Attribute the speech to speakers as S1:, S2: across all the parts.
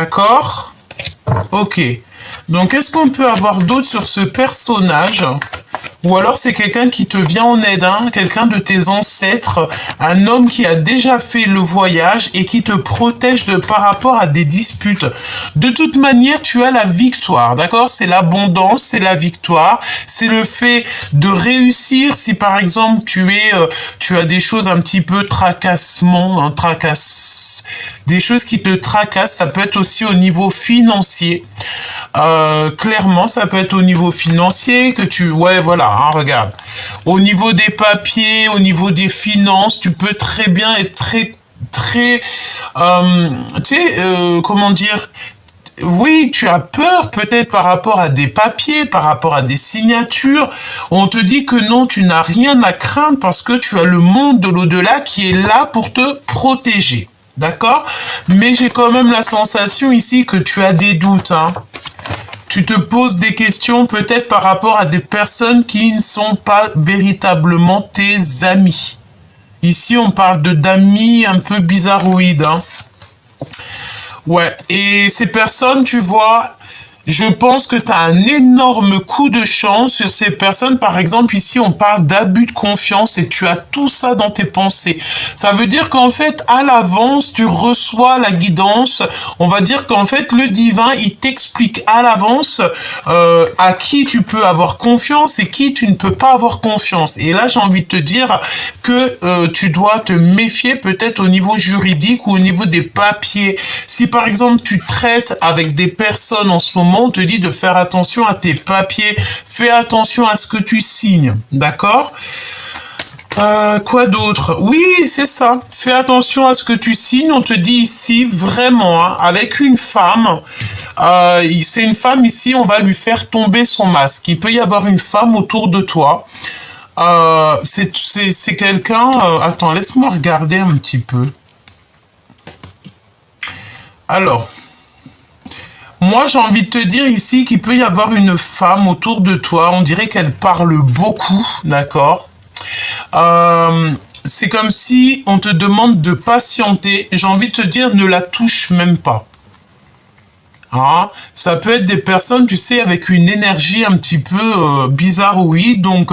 S1: D'accord? Ok. Donc, qu'est-ce qu'on peut avoir d'autre sur ce personnage? Ou alors c'est quelqu'un qui te vient en aide, hein, quelqu'un de tes ancêtres, un homme qui a déjà fait le voyage et qui te protège par rapport à des disputes. De toute manière, tu as la victoire, d'accord? C'est l'abondance, c'est la victoire, c'est le fait de réussir. Si par exemple tu as des choses un petit peu tracassement, hein, des choses qui te tracassent, ça peut être aussi au niveau financier. Clairement, ça peut être au niveau financier ouais, voilà, hein, regarde. Au niveau des papiers, au niveau des finances, tu peux très bien être très, comment dire, oui, tu as peur peut-être par rapport à des papiers, par rapport à des signatures. On te dit que non, tu n'as rien à craindre parce que tu as le monde de l'au-delà qui est là pour te protéger. D'accord? Mais j'ai quand même la sensation ici que tu as des doutes, hein. Tu te poses des questions peut-être par rapport à des personnes qui ne sont pas véritablement tes amis. Ici, on parle d'amis un peu bizarroïdes, hein. Ouais, et ces personnes, tu vois, je pense que tu as un énorme coup de chance sur ces personnes. Par exemple, ici, on parle d'abus de confiance et tu as tout ça dans tes pensées. Ça veut dire qu'en fait, à l'avance, tu reçois la guidance. On va dire qu'en fait, le divin, il t'explique à l'avance à qui tu peux avoir confiance et qui tu ne peux pas avoir confiance. Et là, j'ai envie de te dire que tu dois te méfier peut-être au niveau juridique ou au niveau des papiers. Si par exemple, tu traites avec des personnes en ce moment, on te dit de faire attention à tes papiers, fais attention à ce que tu signes, d'accord? Quoi d'autre? Oui, c'est ça. Fais attention à ce que tu signes. On te dit ici, vraiment, hein, avec une femme, c'est une femme ici, on va lui faire tomber son masque. Il peut y avoir une femme autour de toi. C'est quelqu'un... attends, laisse-moi regarder un petit peu. Alors... Moi, j'ai envie de te dire ici qu'il peut y avoir une femme autour de toi. On dirait qu'elle parle beaucoup, d'accord? C'est comme si on te demande de patienter. J'ai envie de te dire, ne la touche même pas. Hein? Ça peut être des personnes, tu sais, avec une énergie un petit peu bizarroïde. Donc,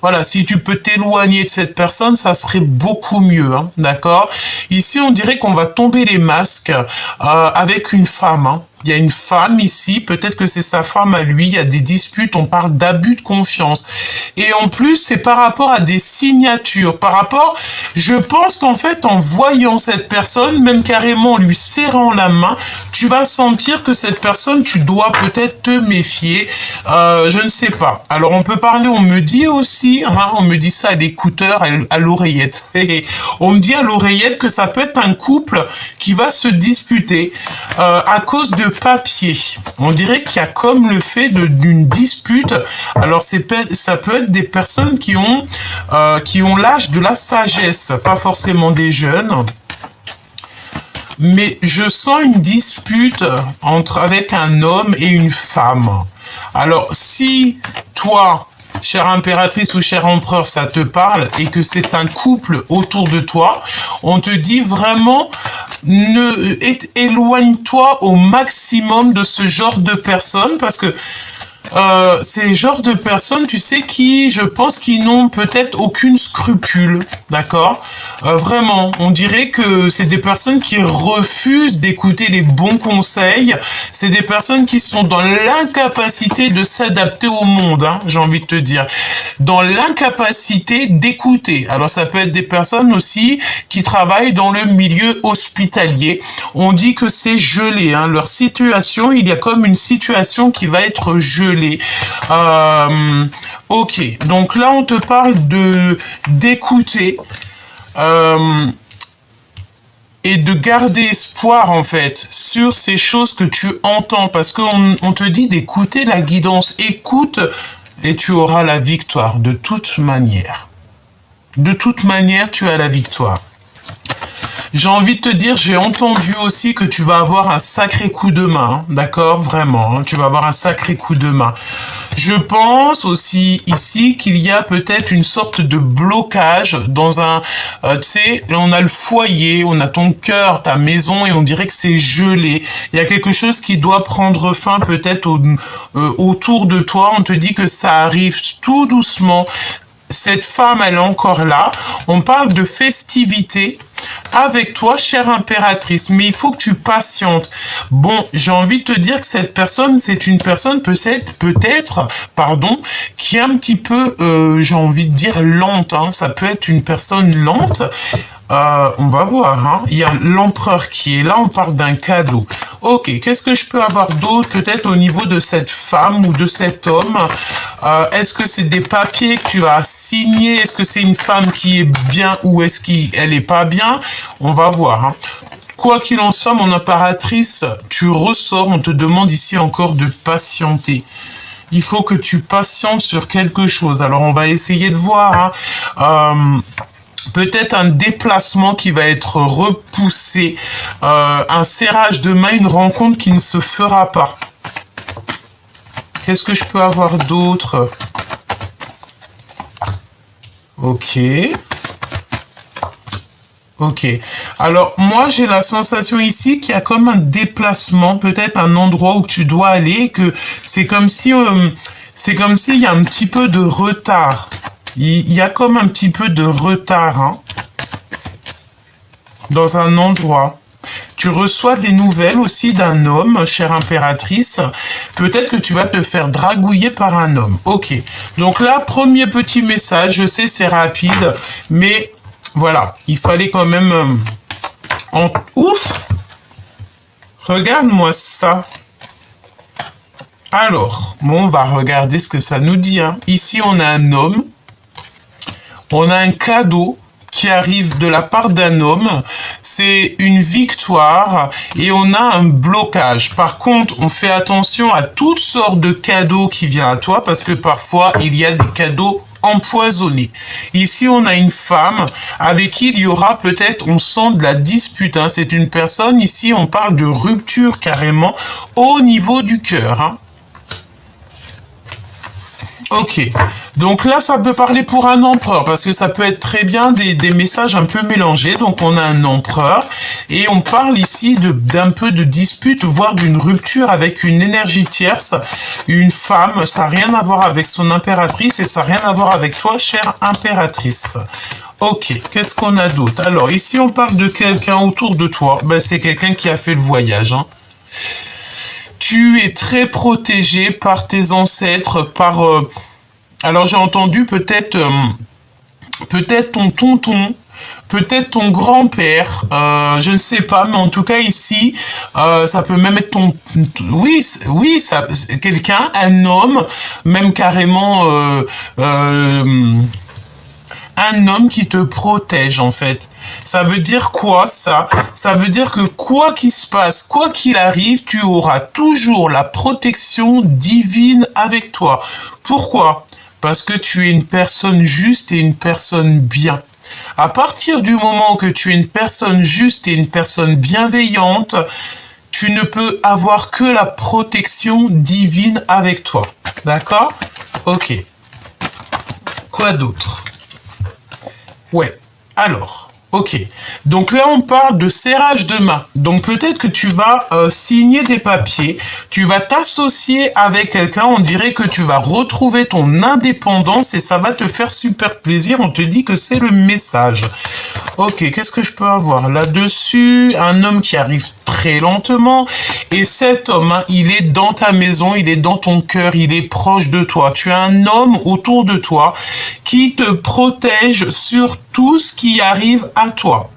S1: voilà, si tu peux t'éloigner de cette personne, ça serait beaucoup mieux, hein, d'accord? Ici, on dirait qu'on va tomber les masques avec une femme, hein. Il y a une femme ici, peut-être que c'est sa femme à lui, il y a des disputes, on parle d'abus de confiance. Et en plus, c'est par rapport à des signatures, je pense qu'en fait, en voyant cette personne, même carrément en lui serrant la main, tu vas sentir que cette personne, tu dois peut-être te méfier, je ne sais pas. Alors, on peut parler, on me dit aussi, hein, on me dit ça à l'écouteur, à l'oreillette. On me dit à l'oreillette que ça peut être un couple qui va se disputer à cause de papier. On dirait qu'il y a comme le fait d'une dispute. Alors ça peut être des personnes qui ont l'âge de la sagesse, pas forcément des jeunes. Mais je sens une dispute avec un homme et une femme. Alors si toi, chère impératrice ou cher empereur, ça te parle et que c'est un couple autour de toi, on te dit vraiment éloigne-toi au maximum de ce genre de personnes parce que c'est le genre de personnes, tu sais, je pense, qui n'ont peut-être aucune scrupule, d'accord? Vraiment, on dirait que c'est des personnes qui refusent d'écouter les bons conseils, c'est des personnes qui sont dans l'incapacité de s'adapter au monde, hein, j'ai envie de te dire, dans l'incapacité d'écouter. Alors ça peut être des personnes aussi qui travaillent dans le milieu hospitalier. On dit que c'est gelé, hein, leur situation, il y a comme une situation qui va être gelée. Ok, donc là on te parle d'écouter et de garder espoir en fait sur ces choses que tu entends parce qu'on te dit d'écouter la guidance. Écoute et tu auras la victoire de toute manière. De toute manière, tu as la victoire. J'ai envie de te dire, j'ai entendu aussi que tu vas avoir un sacré coup de main, hein, d'accord? Vraiment, hein, tu vas avoir un sacré coup de main. Je pense aussi ici qu'il y a peut-être une sorte de blocage dans un... tu sais, on a le foyer, on a ton cœur, ta maison, et on dirait que c'est gelé. Il y a quelque chose qui doit prendre fin peut-être autour de toi. On te dit que ça arrive tout doucement. Cette femme, elle est encore là. On parle de festivité avec toi, chère impératrice, mais il faut que tu patientes. Bon, j'ai envie de te dire que cette personne, c'est une personne peut-être, pardon, qui est un petit peu, j'ai envie de dire lente, hein. Ça peut être une personne lente. On va voir, hein. Il y a l'empereur qui est là, on parle d'un cadeau. Ok, qu'est-ce que je peux avoir d'autre peut-être au niveau de cette femme ou de cet homme? Est-ce que c'est des papiers que tu as signés? Est-ce que c'est une femme qui est bien ou est-ce qu'elle est pas bien? On va voir, hein. Quoi qu'il en soit, mon impératrice, tu ressors, on te demande ici encore de patienter. Il faut que tu patientes sur quelque chose. Alors, on va essayer de voir, hein. Peut-être un déplacement qui va être repoussé, un serrage de main, une rencontre qui ne se fera pas. Qu'est-ce que je peux avoir d'autre? Ok. Ok. Alors, moi, j'ai la sensation ici qu'il y a comme un déplacement, peut-être un endroit où tu dois aller, que c'est comme si il y a un petit peu de retard. Il y a comme un petit peu de retard, hein, dans un endroit. Tu reçois des nouvelles aussi d'un homme, chère impératrice. Peut-être que tu vas te faire dragouiller par un homme. Ok. Donc là, premier petit message. Je sais, c'est rapide, mais voilà. Il fallait quand même... Ouf! Regarde-moi ça. Alors, bon, on va regarder ce que ça nous dit, hein. Ici, on a un homme. On a un cadeau qui arrive de la part d'un homme, c'est une victoire et on a un blocage. Par contre, on fait attention à toutes sortes de cadeaux qui viennent à toi parce que parfois, il y a des cadeaux empoisonnés. Ici, on a une femme avec qui il y aura peut-être, on sent de la dispute, hein. C'est une personne, ici, on parle de rupture carrément au niveau du cœur, hein. Ok, donc là ça peut parler pour un empereur parce que ça peut être très bien des messages un peu mélangés. Donc on a un empereur et on parle ici d'un peu de dispute, voire d'une rupture avec une énergie tierce, une femme. Ça n'a rien à voir avec son impératrice et ça n'a rien à voir avec toi, chère impératrice. Ok, qu'est-ce qu'on a d'autre? Alors ici on parle de quelqu'un autour de toi. Ben, c'est quelqu'un qui a fait le voyage, hein. Tu es très protégé par tes ancêtres, par... alors j'ai entendu peut-être ton tonton, peut-être ton grand-père, je ne sais pas, mais en tout cas ici, ça peut même être oui, ça, quelqu'un, un homme, même carrément... un homme qui te protège, en fait. Ça veut dire quoi, ça? Ça veut dire que quoi qu'il se passe, quoi qu'il arrive, tu auras toujours la protection divine avec toi. Pourquoi? Parce que tu es une personne juste et une personne bien. À partir du moment que tu es une personne juste et une personne bienveillante, tu ne peux avoir que la protection divine avec toi. D'accord? Ok. Quoi d'autre? Ouais, alors, ok. Donc là, on parle de serrage de main. Donc peut-être que tu vas signer des papiers, tu vas t'associer avec quelqu'un, on dirait que tu vas retrouver ton indépendance et ça va te faire super plaisir. On te dit que c'est le message. Ok, qu'est-ce que je peux avoir là-dessus? Un homme qui arrive très lentement. Et cet homme, hein, il est dans ta maison, il est dans ton cœur, il est proche de toi. Tu as un homme autour de toi qui te protège sur tout ce qui arrive à toi.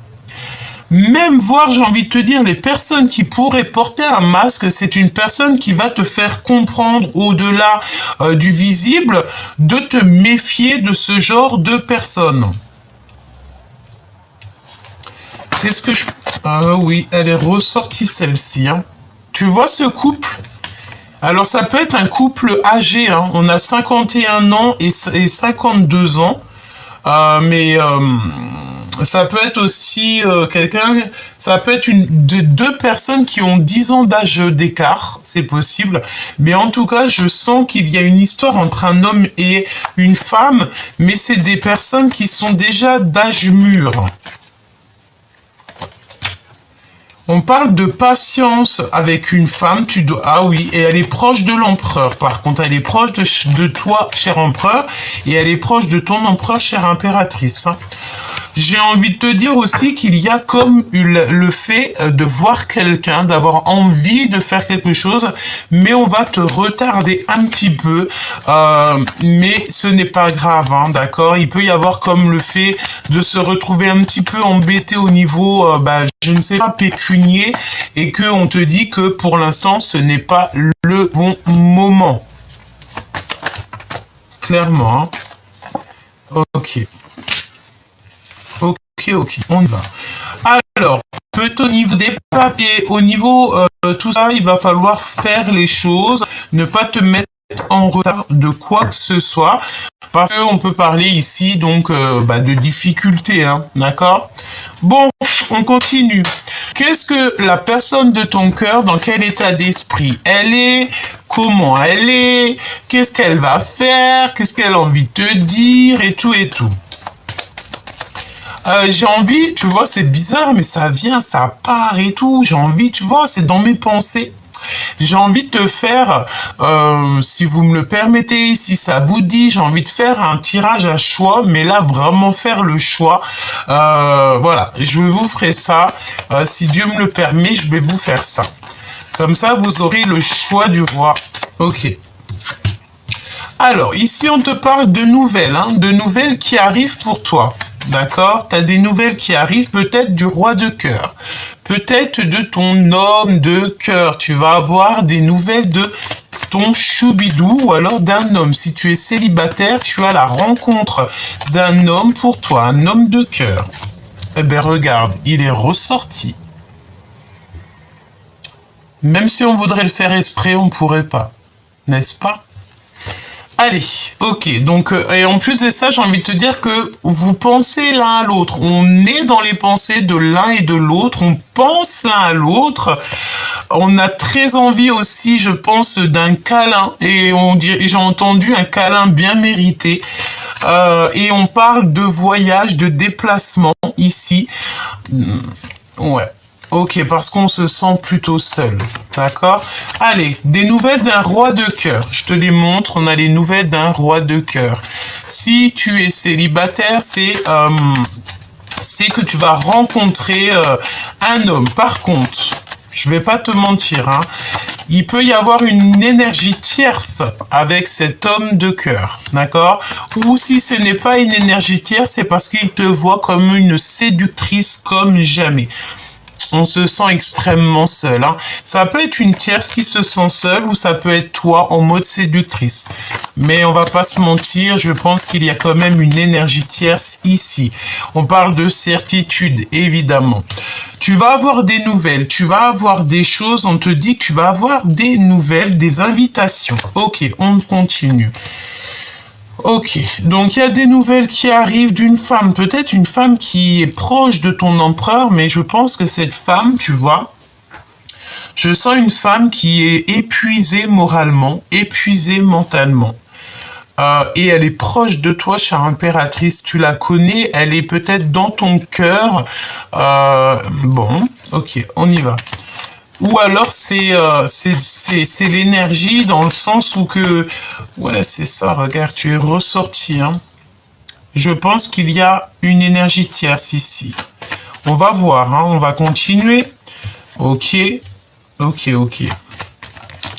S1: Même voir, j'ai envie de te dire, les personnes qui pourraient porter un masque, c'est une personne qui va te faire comprendre au-delà du visible, de te méfier de ce genre de personnes. Qu'est-ce que je... Ah oui, elle est ressortie celle-ci, hein. Tu vois ce couple? Alors ça peut être un couple âgé, hein. On a 51 ans et 52 ans. Ça peut être aussi quelqu'un, ça peut être deux personnes qui ont 10 ans d'âge d'écart, c'est possible. Mais en tout cas, je sens qu'il y a une histoire entre un homme et une femme, mais c'est des personnes qui sont déjà d'âge mûr. On parle de patience avec une femme, tu dois... Ah oui, et elle est proche de l'empereur. Par contre, elle est proche de toi, cher empereur, et elle est proche de ton empereur, chère impératrice. Hein. J'ai envie de te dire aussi qu'il y a comme le fait de voir quelqu'un, d'avoir envie de faire quelque chose, mais on va te retarder un petit peu, mais ce n'est pas grave, hein, d'accord? Il peut y avoir comme le fait de se retrouver un petit peu embêté au niveau, je ne sais pas, pécunier, et que on te dit que pour l'instant, ce n'est pas le bon moment. Clairement, hein. Ok. Ok, on y va. Alors, au niveau des papiers, au niveau tout ça, il va falloir faire les choses, ne pas te mettre en retard de quoi que ce soit, parce qu'on peut parler ici donc de difficultés, hein, d'accord? Bon, on continue. Qu'est-ce que la personne de ton cœur, dans quel état d'esprit elle est? Comment elle est? Qu'est-ce qu'elle va faire? Qu'est-ce qu'elle a envie de te dire? Et tout et tout. J'ai envie, tu vois, c'est bizarre, mais ça vient, ça part et tout. J'ai envie, tu vois, c'est dans mes pensées. J'ai envie de te faire, si vous me le permettez, si ça vous dit, j'ai envie de faire un tirage à choix, mais là, vraiment faire le choix. Voilà, je vous ferai ça. Si Dieu me le permet, je vais vous faire ça. Comme ça, vous aurez le choix du roi. Ok. Alors, ici, on te parle de nouvelles, hein, de nouvelles qui arrivent pour toi. D'accord? Tu as des nouvelles qui arrivent, peut-être du roi de cœur, peut-être de ton homme de cœur. Tu vas avoir des nouvelles de ton choubidou ou alors d'un homme. Si tu es célibataire, tu as la rencontre d'un homme pour toi, un homme de cœur. Eh bien, regarde, il est ressorti. Même si on voudrait le faire exprès, on pourrait pas. N'est-ce pas? Allez, ok, donc, et en plus de ça, j'ai envie de te dire que vous pensez l'un à l'autre. On est dans les pensées de l'un et de l'autre, on pense l'un à l'autre. On a très envie aussi, je pense, d'un câlin. Et j'ai entendu un câlin bien mérité. Et on parle de voyage, de déplacement ici. Ouais. Ok, parce qu'on se sent plutôt seul. D'accord? Allez, des nouvelles d'un roi de cœur. Je te les montre, on a les nouvelles d'un roi de cœur. Si tu es célibataire, c'est que tu vas rencontrer un homme. Par contre, je vais pas te mentir, hein, il peut y avoir une énergie tierce avec cet homme de cœur, d'accord? Ou si ce n'est pas une énergie tierce, c'est parce qu'il te voit comme une séductrice comme jamais. On se sent extrêmement seul. Hein. Ça peut être une tierce qui se sent seule ou ça peut être toi en mode séductrice. Mais on va pas se mentir, je pense qu'il y a quand même une énergie tierce ici. On parle de certitude, évidemment. Tu vas avoir des nouvelles, tu vas avoir des choses, on te dit que tu vas avoir des nouvelles, des invitations. Ok, on continue. Ok, donc il y a des nouvelles qui arrivent d'une femme, peut-être une femme qui est proche de ton empereur, mais je pense que cette femme, tu vois, je sens une femme qui est épuisée moralement, épuisée mentalement. Et elle est proche de toi, chère impératrice, tu la connais, elle est peut-être dans ton cœur. Bon, ok, on y va. Ou alors c'est l'énergie dans le sens où que... Ouais, c'est ça, regarde, tu es ressorti. Hein. Je pense qu'il y a une énergie tierce ici. On va voir, hein, on va continuer. Ok.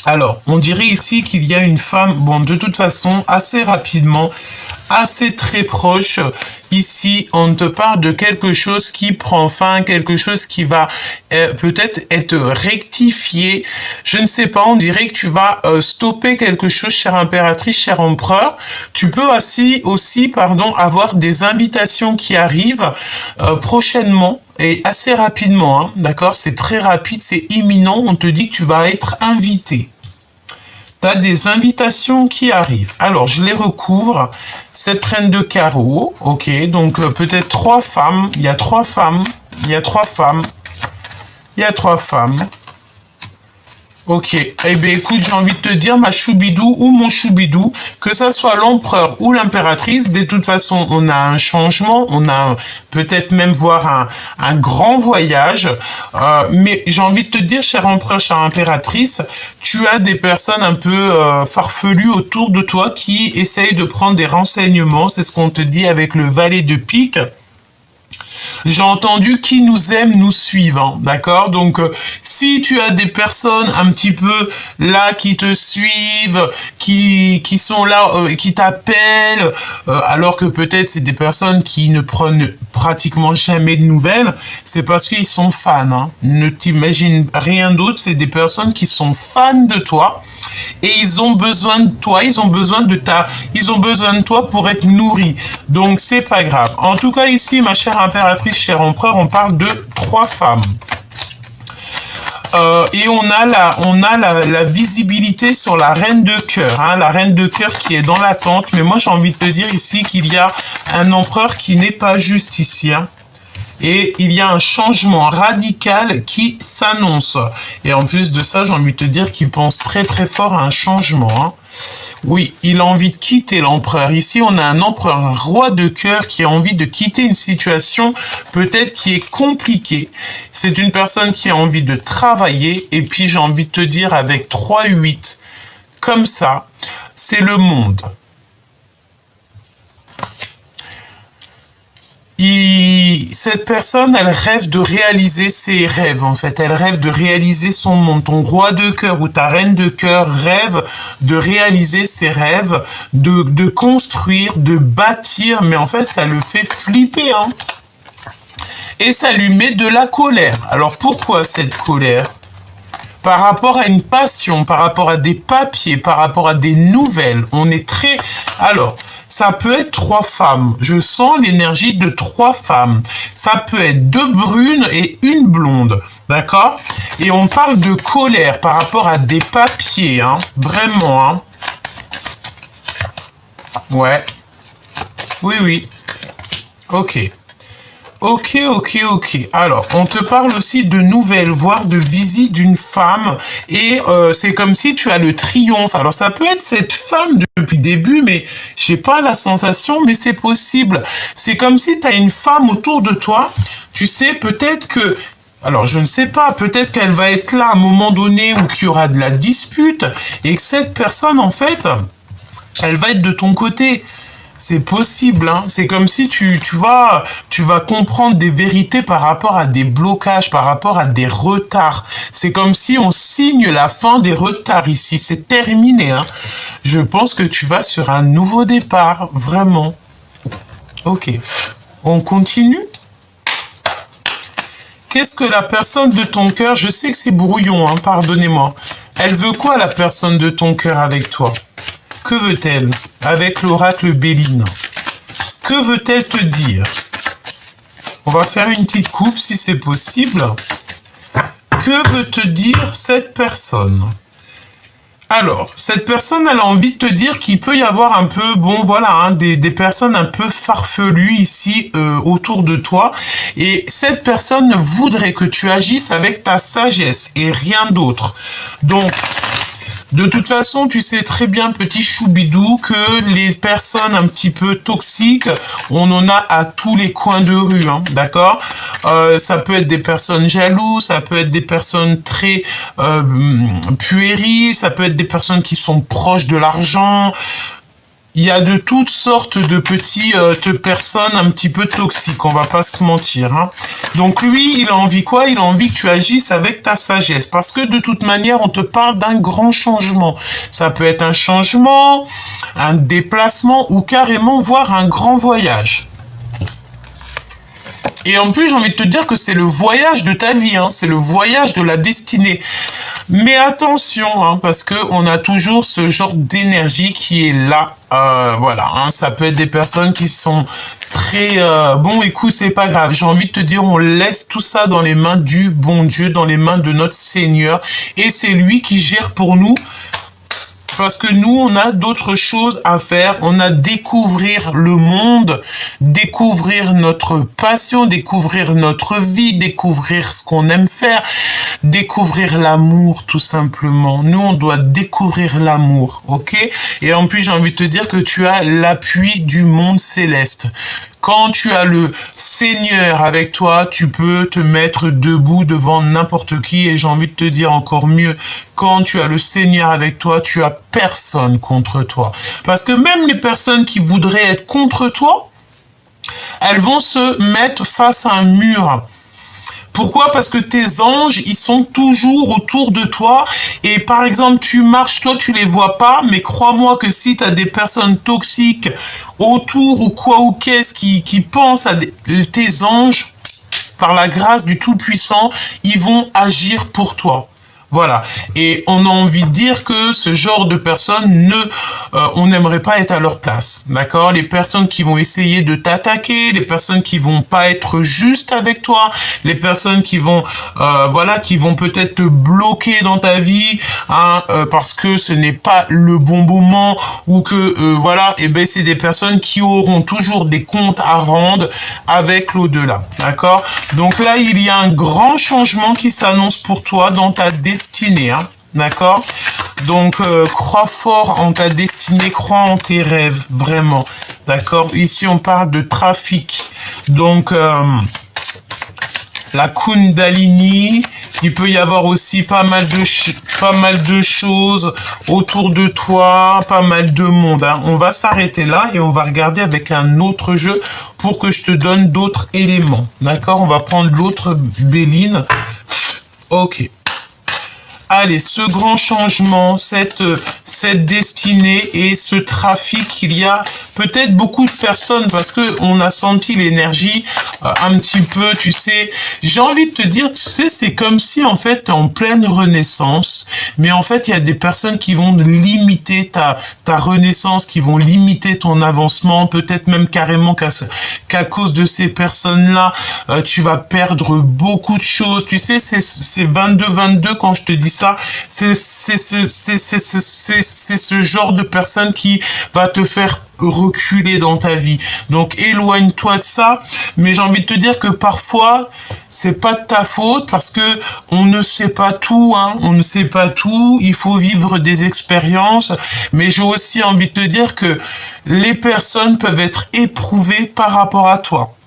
S1: Alors, on dirait ici qu'il y a une femme, bon, de toute façon, assez rapidement, assez très proche. Ici, on te parle de quelque chose qui prend fin, quelque chose qui va peut-être être rectifié. Je ne sais pas, on dirait que tu vas stopper quelque chose, chère impératrice, cher empereur. Tu peux aussi, avoir des invitations qui arrivent prochainement. Et assez rapidement, hein, d'accord? C'est très rapide, c'est imminent, on te dit que tu vas être invité. tu as des invitations qui arrivent. Alors, je les recouvre. Cette reine de carreau, ok, donc peut-être 3 femmes. Il y a 3 femmes. Il y a 3 femmes. Il y a 3 femmes. Ok, eh bien écoute, j'ai envie de te dire, ma choubidou ou mon choubidou, que ça soit l'empereur ou l'impératrice, de toute façon, on a un changement, on a peut-être même voir un grand voyage, mais j'ai envie de te dire, cher empereur, chère impératrice, tu as des personnes un peu farfelues autour de toi qui essayent de prendre des renseignements, c'est ce qu'on te dit avec le valet de pique. J'ai entendu qui nous aime nous suivent, hein, d'accord? Donc, si tu as des personnes un petit peu là qui te suivent, qui sont là, qui t'appellent, alors que peut-être c'est des personnes qui ne prennent pratiquement jamais de nouvelles, c'est parce qu'ils sont fans, hein. Ne t'imagine rien d'autre, c'est des personnes qui sont fans de toi et ils ont besoin de toi, ils ont besoin de toi pour être nourris. Donc, c'est pas grave. En tout cas, ici, ma chère impératrice, cher empereur, on parle de 3 femmes. Et on a la visibilité sur la reine de cœur, hein, la reine de cœur qui est dans l'attente. Mais moi, j'ai envie de te dire ici qu'il y a un empereur qui n'est pas juste ici, hein. Et il y a un changement radical qui s'annonce. Et en plus de ça, j'ai envie de te dire qu'il pense très très fort à un changement, hein. Oui, il a envie de quitter l'empereur. Ici, on a un empereur, un roi de cœur qui a envie de quitter une situation peut-être qui est compliquée. C'est une personne qui a envie de travailler. Et puis, j'ai envie de te dire avec 3-8, comme ça, c'est le monde. Cette personne, elle rêve de réaliser ses rêves, en fait. Elle rêve de réaliser son monde. Ton roi de cœur ou ta reine de cœur rêve de réaliser ses rêves, de construire, de bâtir, mais en fait, ça le fait flipper, hein. Et ça lui met de la colère. Alors, pourquoi cette colère? Par rapport à une passion, par rapport à des papiers, par rapport à des nouvelles. On est très... Alors... Ça peut être 3 femmes. Je sens l'énergie de 3 femmes. Ça peut être 2 brunes et 1 blonde. D'accord? Et on parle de colère par rapport à des papiers. Hein. Vraiment. Hein. Ouais. Oui, oui. Ok. Ok. Alors, on te parle aussi de nouvelles, voire de visite d'une femme. Et c'est comme si tu as le triomphe. Alors, ça peut être cette femme depuis le début, mais j'ai pas la sensation, mais c'est possible. C'est comme si tu as une femme autour de toi. Tu sais, peut-être que... Alors, je ne sais pas, peut-être qu'elle va être là à un moment donné où il y aura de la dispute et que cette personne, en fait, elle va être de ton côté. C'est possible, hein. C'est comme si tu vas comprendre des vérités par rapport à des blocages, par rapport à des retards. C'est comme si on signe la fin des retards ici. C'est terminé, hein. Je pense que tu vas sur un nouveau départ, vraiment. Ok. On continue? Qu'est-ce que la personne de ton cœur... Je sais que c'est brouillon, hein, pardonnez-moi. Elle veut quoi, la personne de ton cœur, avec toi? Que veut-elle avec l'oracle Béline? Que veut-elle te dire? On va faire une petite coupe si c'est possible. Que veut te dire cette personne? Alors, cette personne, elle a envie de te dire qu'il peut y avoir un peu, bon voilà, hein, des personnes un peu farfelues ici autour de toi. Et cette personne voudrait que tu agisses avec ta sagesse et rien d'autre. Donc... De toute façon, tu sais très bien, petit choubidou, que les personnes un petit peu toxiques, on en a à tous les coins de rue, hein, d'accord? Ça peut être des personnes jalouses, ça peut être des personnes très puériles, ça peut être des personnes qui sont proches de l'argent. Il y a de toutes sortes de petites personnes un petit peu toxiques, on va pas se mentir, hein. Donc lui, il a envie quoi? Il a envie que tu agisses avec ta sagesse. Parce que de toute manière, on te parle d'un grand changement. Ça peut être un changement, un déplacement ou carrément voir un grand voyage. Et en plus, j'ai envie de te dire que c'est le voyage de ta vie, hein, c'est le voyage de la destinée. Mais attention, hein, parce que on a toujours ce genre d'énergie qui est là. Voilà, hein, ça peut être des personnes qui sont très... bon, écoute, c'est pas grave. J'ai envie de te dire, on laisse tout ça dans les mains du bon Dieu, dans les mains de notre Seigneur. Et c'est lui qui gère pour nous parce que nous, on a d'autres choses à faire. On a découvrir le monde, découvrir notre passion, découvrir notre vie, découvrir ce qu'on aime faire, découvrir l'amour, tout simplement. Nous, on doit découvrir l'amour, ok? Et en plus, j'ai envie de te dire que tu as l'appui du monde céleste. Quand tu as le Seigneur avec toi, tu peux te mettre debout devant n'importe qui. Et j'ai envie de te dire encore mieux, quand tu as le Seigneur avec toi, tu as personne contre toi. Parce que même les personnes qui voudraient être contre toi, elles vont se mettre face à un mur. Pourquoi? Parce que tes anges, ils sont toujours autour de toi. Et par exemple, tu marches, toi, tu les vois pas. Mais crois-moi que si tu as des personnes toxiques autour ou quoi ou qu'est-ce qui pensent à tes anges, par la grâce du Tout-Puissant, ils vont agir pour toi. Voilà. Et on a envie de dire que ce genre de personnes, on n'aimerait pas être à leur place. D'accord? Les personnes qui vont essayer de t'attaquer, les personnes qui vont pas être justes avec toi, les personnes qui vont, qui vont peut-être te bloquer dans ta vie, parce que ce n'est pas le bon moment, ou que, c'est des personnes qui auront toujours des comptes à rendre avec l'au-delà. D'accord? Donc là, il y a un grand changement qui s'annonce pour toi dans ta destinée, d'accord? Donc, crois fort en ta destinée, crois en tes rêves, vraiment, d'accord? Ici, on parle de trafic. Donc, la Kundalini, il peut y avoir aussi pas mal de choses autour de toi, pas mal de monde. On va s'arrêter là et on va regarder avec un autre jeu pour que je te donne d'autres éléments. D'accord? On va prendre l'autre Béline. Ok. Allez, ce grand changement, cette destinée et ce trafic, il y a peut-être beaucoup de personnes parce que on a senti l'énergie un petit peu, tu sais. J'ai envie de te dire, tu sais, c'est comme si en fait t'es en pleine renaissance, mais en fait il y a des personnes qui vont limiter ta renaissance, qui vont limiter ton avancement, peut-être même carrément qu'à cause de ces personnes-là, tu vas perdre beaucoup de choses. Tu sais, c'est 22-22 quand je te dis ça, c'est ce genre de personne qui va te faire reculer dans ta vie. Donc éloigne-toi de ça, mais j'ai envie de te dire que parfois c'est pas de ta faute parce que on ne sait pas tout, on ne sait pas tout, il faut vivre des expériences, mais j'ai aussi envie de te dire que les personnes peuvent être éprouvées par rapport à toi.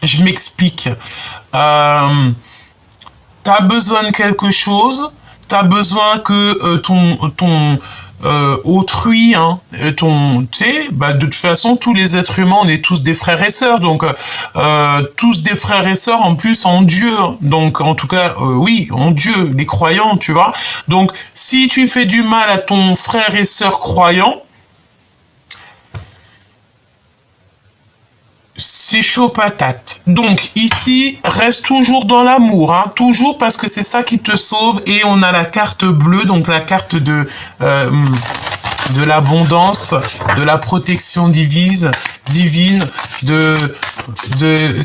S1: Je m'explique. T'as besoin de quelque chose, t'as besoin que ton autrui, tu sais, de toute façon, tous les êtres humains, on est tous des frères et sœurs, donc tous des frères et sœurs en plus en Dieu, donc en tout cas, oui, en Dieu, les croyants, tu vois. Donc, si tu fais du mal à ton frère et sœur croyant, c'est chaud patate. Donc ici, reste toujours dans l'amour, toujours parce que c'est ça qui te sauve. Et on a la carte bleue, donc la carte de l'abondance, de la protection divine, de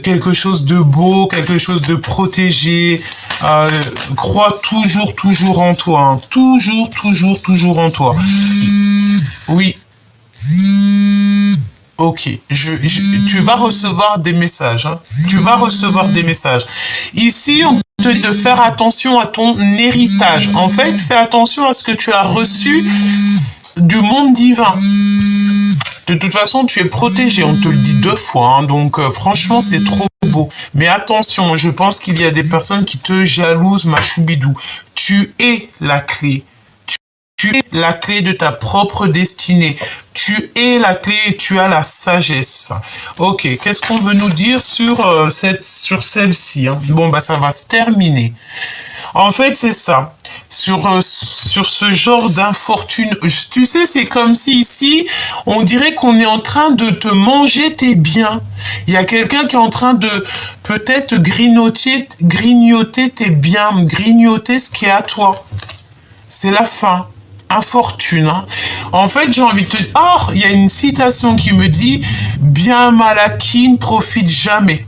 S1: quelque chose de beau, quelque chose de protégé. Crois toujours en toi, toujours en toi. Oui. Ok, tu vas recevoir des messages. Tu vas recevoir des messages. Ici, on te dit de faire attention à ton héritage. En fait, fais attention à ce que tu as reçu du monde divin. De toute façon, tu es protégé. On te le dit 2 fois. Donc, franchement, c'est trop beau. Mais attention, je pense qu'il y a des personnes qui te jalousent, ma choubidou. Tu es la clé. Tu es la clé de ta propre destinée. Tu es la clé et tu as la sagesse. Ok, qu'est-ce qu'on veut nous dire sur celle-ci, Bon, ça va se terminer. En fait, c'est ça. Sur ce genre d'infortune, tu sais, c'est comme si ici, on dirait qu'on est en train de te manger tes biens. Il y a quelqu'un qui est en train de peut-être grignoter tes biens, grignoter ce qui est à toi. C'est la fin. Infortune. En fait, j'ai envie de te dire... Or, il y a une citation qui me dit « Bien mal acquis ne profite jamais ».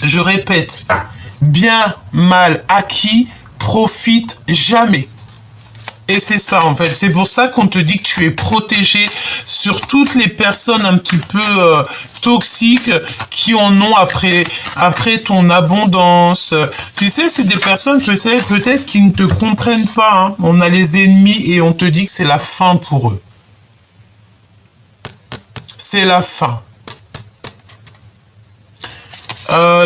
S1: Je répète, « Bien mal acquis profite jamais ». Et c'est ça, en fait. C'est pour ça qu'on te dit que tu es protégé sur toutes les personnes un petit peu toxiques qui en ont après ton abondance. Tu sais, c'est des personnes peut-être qui ne te comprennent pas. Hein. On a les ennemis et on te dit que c'est la fin pour eux. C'est la fin.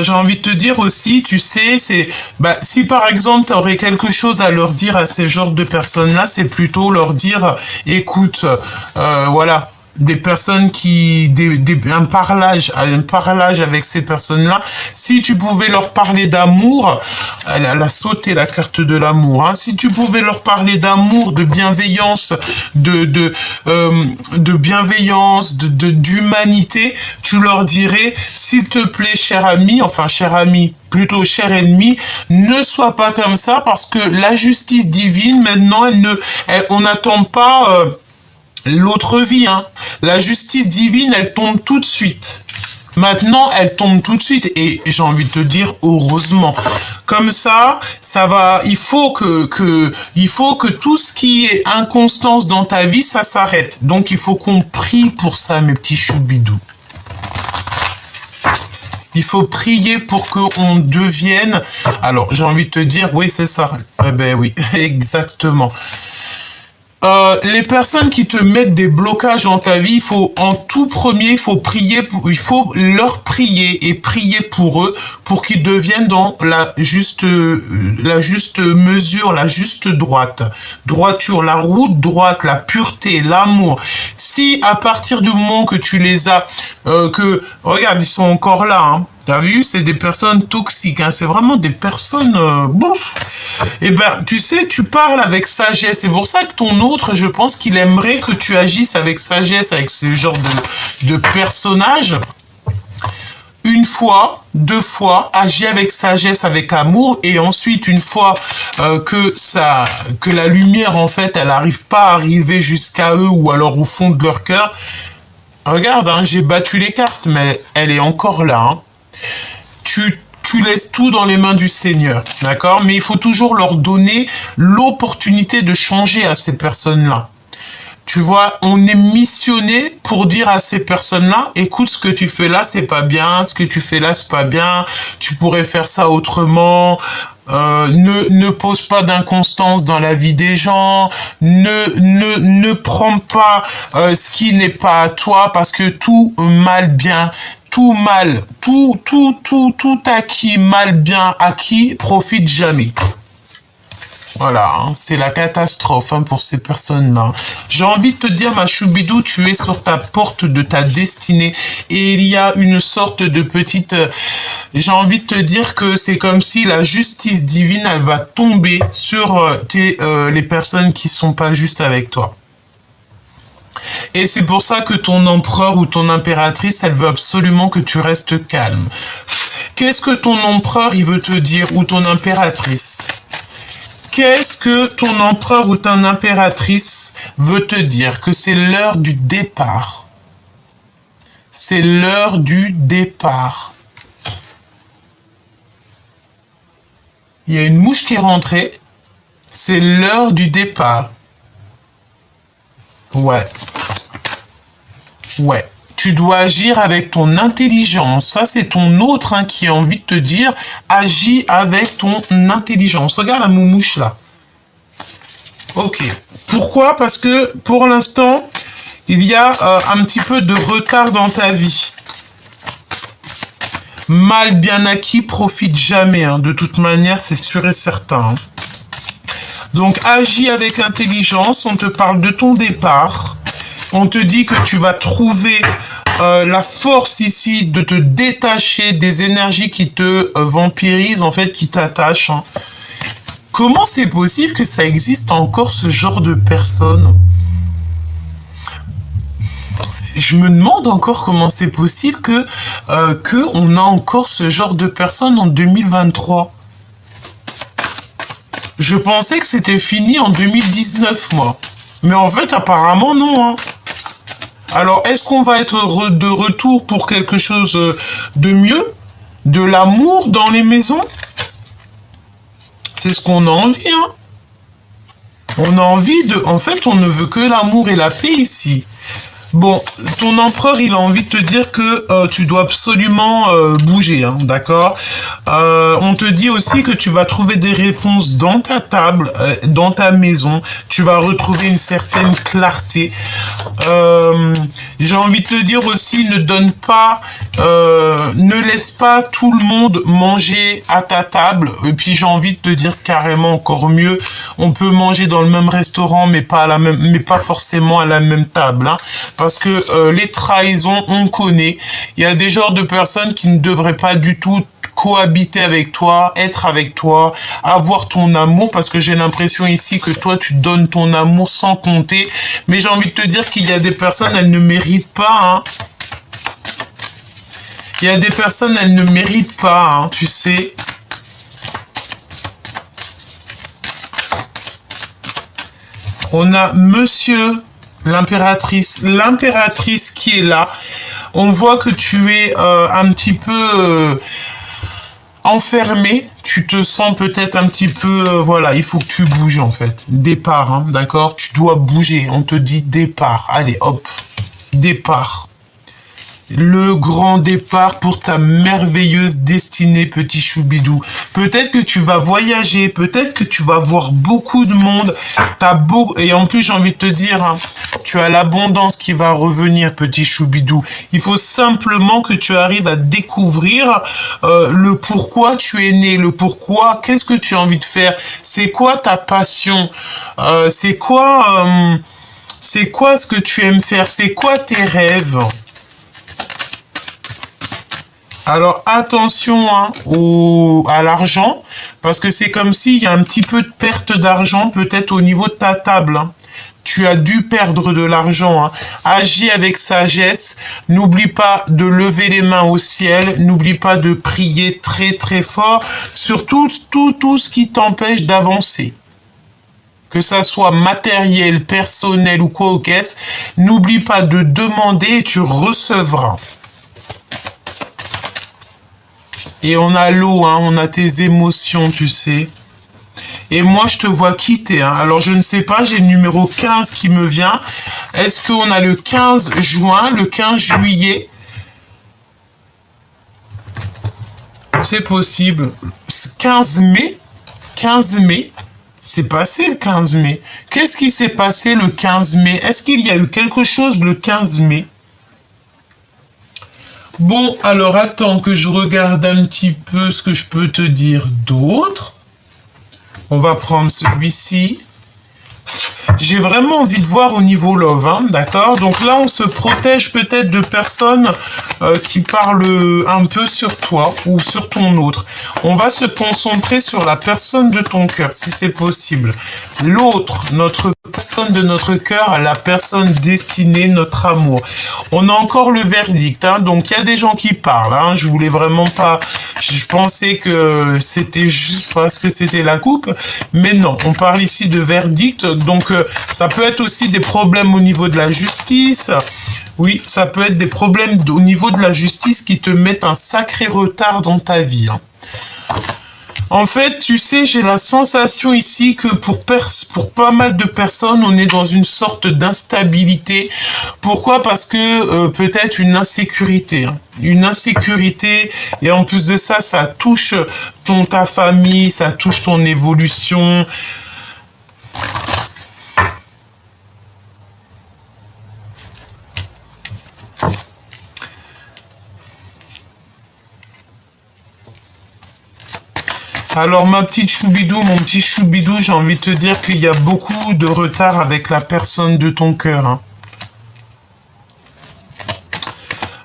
S1: J'ai envie de te dire aussi, tu sais, si par exemple tu aurais quelque chose à leur dire à ces genres de personnes-là, c'est plutôt leur dire, écoute, voilà, des personnes un parlage avec ces personnes-là. Si tu pouvais leur parler d'amour, elle a sauté la carte de l'amour. Hein. Si tu pouvais leur parler d'amour, de bienveillance, de bienveillance, d'humanité, tu leur dirais, s'il te plaît, cher ami, enfin cher ami, plutôt cher ennemi, ne sois pas comme ça parce que la justice divine, maintenant, on n'attend pas l'autre vie, hein. La justice divine, elle tombe tout de suite. Maintenant, elle tombe tout de suite et j'ai envie de te dire heureusement. Comme ça va. Il faut que tout ce qui est inconstance dans ta vie, ça s'arrête. Donc, il faut qu'on prie pour ça, mes petits choubidous. Il faut prier pour qu'on devienne. Alors, j'ai envie de te dire, oui, c'est ça. Eh ben oui, exactement. Les personnes qui te mettent des blocages dans ta vie, en tout premier, il faut leur prier et prier pour eux, pour qu'ils deviennent dans la juste mesure, la juste droiture, la route droite, la pureté, l'amour. Si à partir du moment que tu les as, regarde, ils sont encore là, hein. T'as vu, c'est des personnes toxiques, hein. C'est vraiment des personnes... Eh ben, tu sais, tu parles avec sagesse. C'est pour ça que ton autre, je pense qu'il aimerait que tu agisses avec sagesse, avec ce genre de personnage. Une fois, 2 fois, agis avec sagesse, avec amour, et ensuite, une fois que la lumière, en fait, elle n'arrive pas à arriver jusqu'à eux, ou alors au fond de leur cœur, regarde, hein, j'ai battu les cartes, mais elle est encore là, hein. Tu laisses tout dans les mains du Seigneur, d'accord? Mais il faut toujours leur donner l'opportunité de changer à ces personnes-là. Tu vois, on est missionné pour dire à ces personnes-là, écoute, ce que tu fais là, c'est pas bien, ce que tu fais là, c'est pas bien, tu pourrais faire ça autrement, ne pose pas d'inconstance dans la vie des gens, ne prends pas ce qui n'est pas à toi, parce que tout acquis, mal bien acquis, profite jamais. Voilà, hein, c'est la catastrophe, hein, pour ces personnes-là. J'ai envie de te dire, ma choubidou, tu es sur ta porte de ta destinée et il y a une sorte de petite... j'ai envie de te dire que c'est comme si la justice divine, elle va tomber sur les personnes qui sont pas justes avec toi. Et c'est pour ça que ton empereur ou ton impératrice, elle veut absolument que tu restes calme. Qu'est-ce que ton empereur, il veut te dire, ou ton impératrice ? Qu'est-ce que ton empereur ou ton impératrice veut te dire? Que c'est l'heure du départ. C'est l'heure du départ. Il y a une mouche qui est rentrée. C'est l'heure du départ. Ouais. Ouais. Tu dois agir avec ton intelligence. Ça, c'est ton autre, hein, qui a envie de te dire, agis avec ton intelligence. Regarde la moumouche, là. Ok. Pourquoi? Parce que, pour l'instant, il y a un petit peu de retard dans ta vie. Mal bien acquis profite jamais, hein. De toute manière, c'est sûr et certain, hein. Donc, agis avec intelligence. On te parle de ton départ. On te dit que tu vas trouver la force ici de te détacher des énergies qui te vampirisent, en fait, qui t'attachent, hein. Comment c'est possible que ça existe encore, ce genre de personnes? Je me demande encore comment c'est possible que on a encore ce genre de personnes en 2023. Je pensais que c'était fini en 2019, moi. Mais en fait, apparemment, non, hein. Alors, est-ce qu'on va être de retour pour quelque chose de mieux? De l'amour dans les maisons? C'est ce qu'on a envie, hein. On a envie de... En fait, on ne veut que l'amour et la paix ici. Bon, ton empereur, il a envie de te dire que tu dois absolument bouger, hein, d'accord. On te dit aussi que tu vas trouver des réponses dans ta table, dans ta maison. Tu vas retrouver une certaine clarté. J'ai envie de te dire aussi, ne donne pas, ne laisse pas tout le monde manger à ta table. Et puis j'ai envie de te dire carrément encore mieux, on peut manger dans le même restaurant, mais pas à la même, mais pas forcément à la même table, hein. Parce que les trahisons, on connaît. Il y a des genres de personnes qui ne devraient pas du tout cohabiter avec toi, être avec toi, avoir ton amour, parce que j'ai l'impression ici que toi, tu donnes ton amour sans compter. Mais j'ai envie de te dire qu'il y a des personnes, elles ne méritent pas, hein. Il y a des personnes, elles ne méritent pas, hein, tu sais. On a monsieur... l'impératrice qui est là. On voit que tu es un petit peu enfermé. Tu te sens peut-être un petit peu... voilà, il faut que tu bouges en fait. Départ, hein, d'accord? Tu dois bouger. On te dit départ. Allez, hop. Départ. Le grand départ pour ta merveilleuse destinée, petit choubidou. Peut-être que tu vas voyager, peut-être que tu vas voir beaucoup de monde. Et en plus, j'ai envie de te dire, hein, tu as l'abondance qui va revenir, petit choubidou. Il faut simplement que tu arrives à découvrir le pourquoi tu es né, le pourquoi, qu'est-ce que tu as envie de faire, c'est quoi ta passion, c'est quoi ce que tu aimes faire, c'est quoi tes rêves. Alors attention, hein, à l'argent, parce que c'est comme s'il y a un petit peu de perte d'argent peut-être au niveau de ta table, hein. Tu as dû perdre de l'argent, hein. Agis avec sagesse, n'oublie pas de lever les mains au ciel, n'oublie pas de prier très très fort, surtout tout ce qui t'empêche d'avancer. Que ça soit matériel, personnel ou quoi au caisse, n'oublie pas de demander et tu recevras. Et on a l'eau, hein, on a tes émotions, tu sais. Et moi, je te vois quitter, hein. Alors, je ne sais pas, j'ai le numéro 15 qui me vient. Est-ce qu'on a le 15 juin, le 15 juillet? C'est possible. 15 mai? 15 mai? C'est passé le 15 mai. Qu'est-ce qui s'est passé le 15 mai? Est-ce qu'il y a eu quelque chose le 15 mai? Bon, alors attends que je regarde un petit peu ce que je peux te dire d'autre. On va prendre celui-ci. J'ai vraiment envie de voir au niveau love, hein, d'accord? Donc là, on se protège peut-être de personnes qui parlent un peu sur toi ou sur ton autre. On va se concentrer sur la personne de ton cœur, si c'est possible. L'autre, notre personne de notre cœur, la personne destinée, notre amour. On a encore le verdict, hein, donc il y a des gens qui parlent, hein, je voulais vraiment pas... Je pensais que c'était juste parce que c'était la coupe, mais non, on parle ici de verdict, donc ça peut être aussi des problèmes au niveau de la justice. Oui, ça peut être des problèmes au niveau de la justice qui te mettent un sacré retard dans ta vie, hein. En fait, tu sais, j'ai la sensation ici que pour pas mal de personnes, on est dans une sorte d'instabilité. Pourquoi? Parce que peut-être une insécurité, hein. Une insécurité, et en plus de ça, ça touche ta famille, ça touche ton évolution. Alors ma petite choubidou, mon petit choubidou, j'ai envie de te dire qu'il y a beaucoup de retard avec la personne de ton cœur, hein.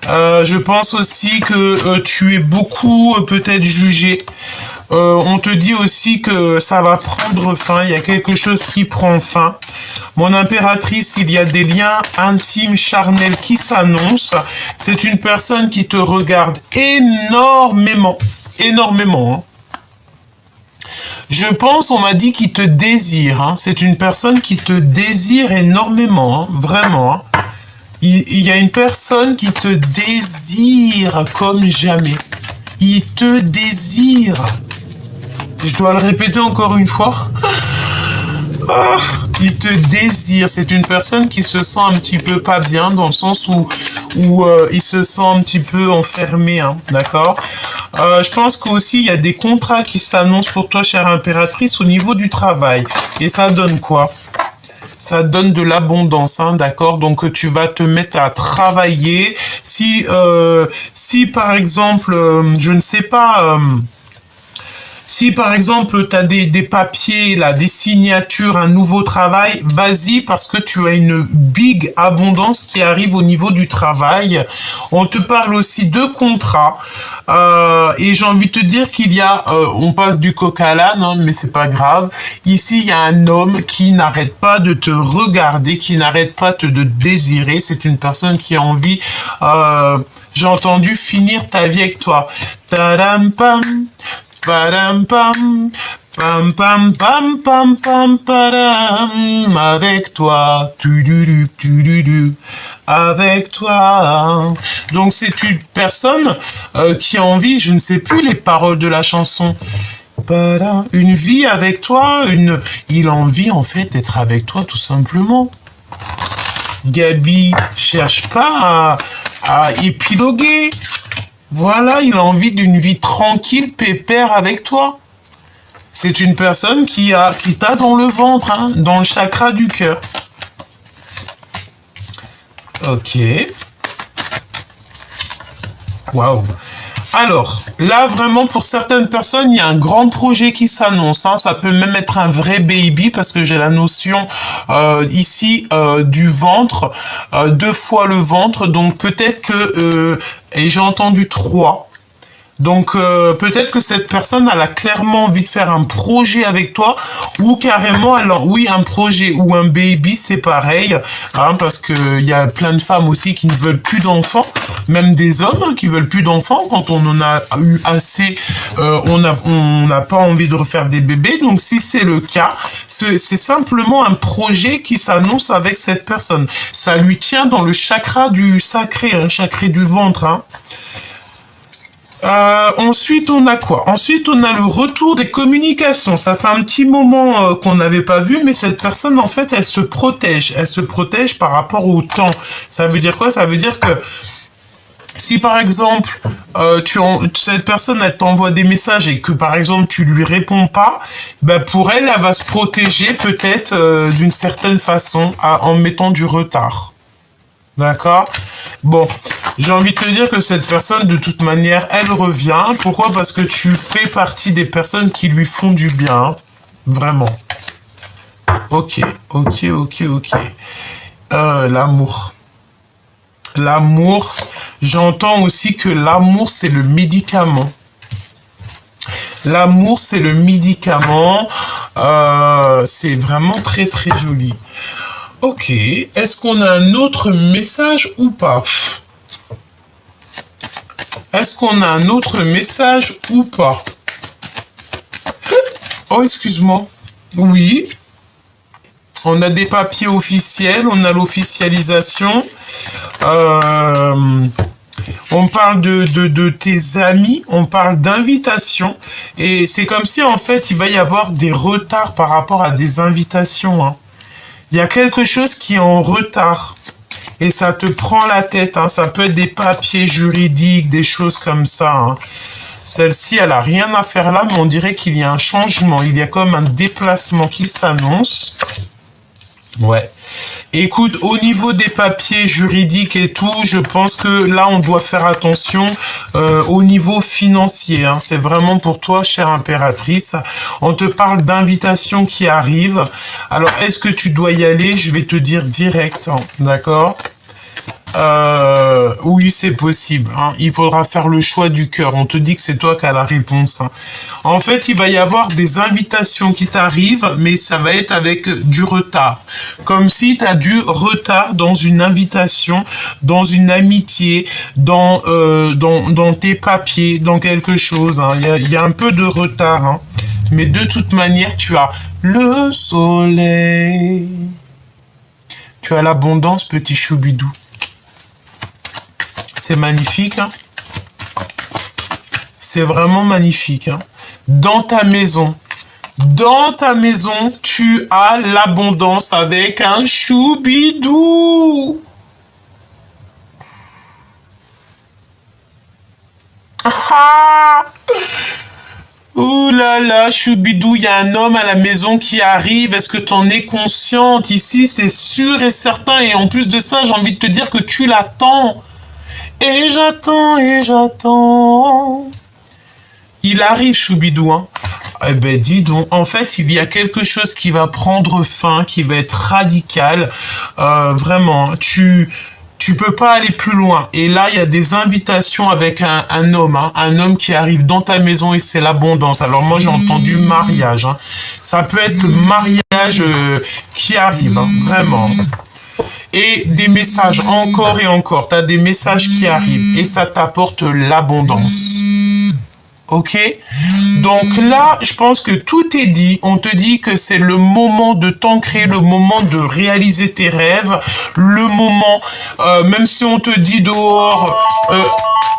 S1: Je pense aussi que tu es beaucoup peut-être jugé. On te dit aussi que ça va prendre fin, il y a quelque chose qui prend fin. Mon impératrice, il y a des liens intimes, charnels qui s'annoncent. C'est une personne qui te regarde énormément, énormément, hein. Je pense, on m'a dit qu'il te désire, hein. C'est une personne qui te désire énormément, hein. Vraiment, hein. Il y a une personne qui te désire comme jamais. Il te désire. Je dois le répéter encore une fois. Ah. il te désire. C'est une personne qui se sent un petit peu pas bien, dans le sens où il se sent un petit peu enfermé, hein, d'accord? Je pense qu'aussi, il y a des contrats qui s'annoncent pour toi, chère impératrice, au niveau du travail. Et ça donne quoi? Ça donne de l'abondance, hein, d'accord? Donc tu vas te mettre à travailler. Si par exemple, je ne sais pas, si par exemple tu as des papiers, là, des signatures, un nouveau travail, vas-y parce que tu as une big abondance qui arrive au niveau du travail. On te parle aussi de contrats. Et j'ai envie de te dire qu'il y a, on passe du coq à l'âne, hein, mais c'est pas grave. Ici, il y a un homme qui n'arrête pas de te regarder, qui n'arrête pas de désirer. C'est une personne qui a envie, j'ai entendu, finir ta vie avec toi. Tadam pam. Padam pam, pam pam pam pam pam padam, avec toi, tu avec toi. Donc c'est une personne qui a envie, je ne sais plus les paroles de la chanson. Padam, une vie avec toi, il a envie en fait d'être avec toi tout simplement. Gabi cherche pas à épiloguer. Voilà, il a envie d'une vie tranquille, pépère avec toi. C'est une personne qui t'a dans le ventre, hein, dans le chakra du cœur. Ok. Waouh. Alors, là, vraiment, pour certaines personnes, il y a un grand projet qui s'annonce. Hein. Ça peut même être un vrai baby, parce que j'ai la notion ici du ventre, 2 fois le ventre. Donc, peut-être que... et j'ai entendu 3. Donc peut-être que cette personne elle a clairement envie de faire un projet avec toi ou carrément alors oui un projet ou un baby c'est pareil hein, parce que il y a plein de femmes aussi qui ne veulent plus d'enfants, même des hommes hein, qui veulent plus d'enfants quand on en a eu assez, on n'a pas envie de refaire des bébés. Donc si c'est le cas, c'est simplement un projet qui s'annonce avec cette personne. Ça lui tient dans le chakra du sacré, hein, chakra du ventre. Hein. Ensuite, on a quoi? Ensuite, on a le retour des communications. Ça fait un petit moment qu'on n'avait pas vu, mais cette personne, en fait, elle se protège. Elle se protège par rapport au temps. Ça veut dire quoi? Ça veut dire que si, par exemple, cette personne, elle t'envoie des messages et que, par exemple, tu lui réponds pas, ben, pour elle, elle va se protéger peut-être d'une certaine façon en mettant du retard. D'accord? Bon, j'ai envie de te dire que cette personne, de toute manière, elle revient. Pourquoi? Parce que tu fais partie des personnes qui lui font du bien. Hein. Vraiment. Ok. L'amour. L'amour. J'entends aussi que l'amour, c'est le médicament. L'amour, c'est le médicament. C'est vraiment très, très joli. Ok, est-ce qu'on a un autre message ou pas? Est-ce qu'on a un autre message ou pas? Oh, excuse-moi. Oui. On a des papiers officiels, on a l'officialisation. On parle de tes amis, on parle d'invitation. Et c'est comme si, en fait, il va y avoir des retards par rapport à des invitations, hein. Il y a quelque chose qui est en retard et ça te prend la tête. Hein. Ça peut être des papiers juridiques, des choses comme ça. Hein. Celle-ci, elle a rien à faire là, mais on dirait qu'il y a un changement. Il y a comme un déplacement qui s'annonce. Ouais. Écoute, au niveau des papiers juridiques et tout, je pense que là, on doit faire attention au niveau financier. Hein. C'est vraiment pour toi, chère impératrice. On te parle d'invitations qui arrivent. Alors, est-ce que tu dois y aller? Je vais te dire direct, hein. D'accord? Oui, c'est possible. Hein. Il faudra faire le choix du cœur. On te dit que c'est toi qui as la réponse. Hein. En fait, il va y avoir des invitations qui t'arrivent, mais ça va être avec du retard. Comme si tu as du retard dans une invitation, dans une amitié, dans tes papiers, dans quelque chose. Hein. Il y a un peu de retard. Hein. Mais de toute manière, tu as le soleil. Tu as l'abondance, petit choubidou. C'est magnifique, hein. C'est vraiment magnifique, hein. Dans ta maison, Dans ta maison, tu as l'abondance avec un choubidou. Ah! Ouh là là, choubidou, il y a un homme à la maison qui arrive. Est-ce que tu en es consciente? Ici, c'est sûr et certain. Et en plus de ça, j'ai envie de te dire que tu l'attends. Et j'attends, et j'attends. Il arrive, choubidou, hein. Eh ben, dis donc, en fait, il y a quelque chose qui va prendre fin, qui va être radical. Vraiment, tu peux pas aller plus loin. Et là, il y a des invitations avec un homme, hein, un homme qui arrive dans ta maison et c'est l'abondance. Alors moi, j'ai entendu mariage. Hein. Ça peut être le mariage qui arrive, hein, vraiment. Et des messages encore et encore. Tu as des messages qui arrivent et ça t'apporte l'abondance. Ok? Donc là, je pense que tout est dit. On te dit que c'est le moment de t'ancrer, le moment de réaliser tes rêves, le moment, même si on te dit dehors,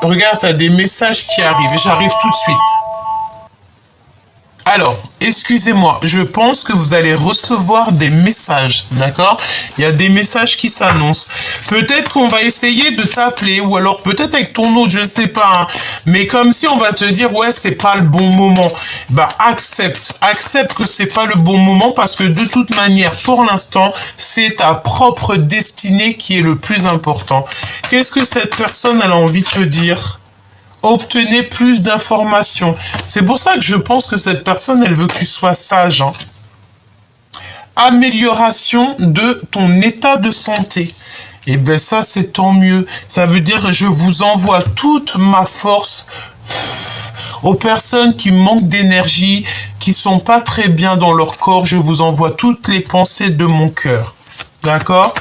S1: regarde, t'as des messages qui arrivent. J'arrive tout de suite. Alors, excusez-moi, je pense que vous allez recevoir des messages, d'accord? Il y a des messages qui s'annoncent. Peut-être qu'on va essayer de t'appeler, ou alors peut-être avec ton autre, je ne sais pas, hein. Mais comme si on va te dire, ouais, c'est pas le bon moment. Bah, accepte que c'est pas le bon moment, parce que de toute manière, pour l'instant, c'est ta propre destinée qui est le plus important. Qu'est-ce que cette personne, elle a envie de te dire? Obtenez plus d'informations. C'est pour ça que je pense que cette personne, elle veut que tu sois sage. Hein. Amélioration de ton état de santé. Et ben ça, c'est tant mieux. Ça veut dire que je vous envoie toute ma force aux personnes qui manquent d'énergie, qui sont pas très bien dans leur corps. Je vous envoie toutes les pensées de mon cœur. D'accord ?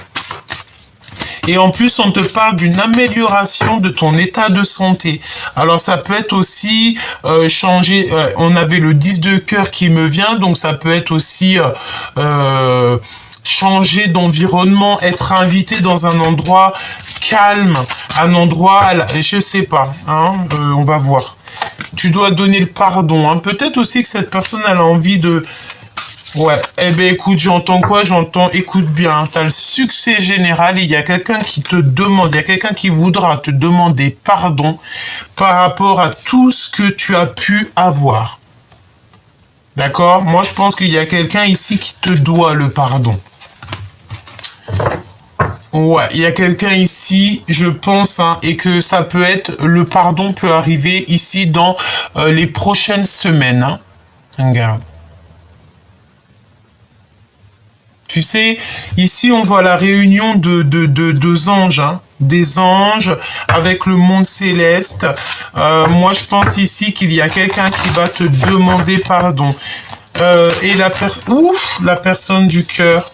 S1: Et en plus, on te parle d'une amélioration de ton état de santé. Alors, ça peut être aussi changer... on avait le 10 de cœur qui me vient, donc ça peut être aussi... changer d'environnement, être invité dans un endroit calme, un endroit... Je sais pas, hein, on va voir. Tu dois donner le pardon. Hein. Peut-être aussi que cette personne, elle a envie de... Ouais, eh ben écoute, j'entends quoi? J'entends, écoute bien, t'as le succès général et il y a quelqu'un qui te demande, il y a quelqu'un qui voudra te demander pardon par rapport à tout ce que tu as pu avoir. D'accord? Moi, je pense qu'il y a quelqu'un ici qui te doit le pardon. Ouais, il y a quelqu'un ici, je pense, hein, et que ça peut être, le pardon peut arriver ici dans les prochaines semaines. Hein. Regarde. Tu sais, ici, on voit la réunion de deux anges, hein, des anges avec le monde céleste. Moi, je pense ici qu'il y a quelqu'un qui va te demander pardon. Et la personne du cœur.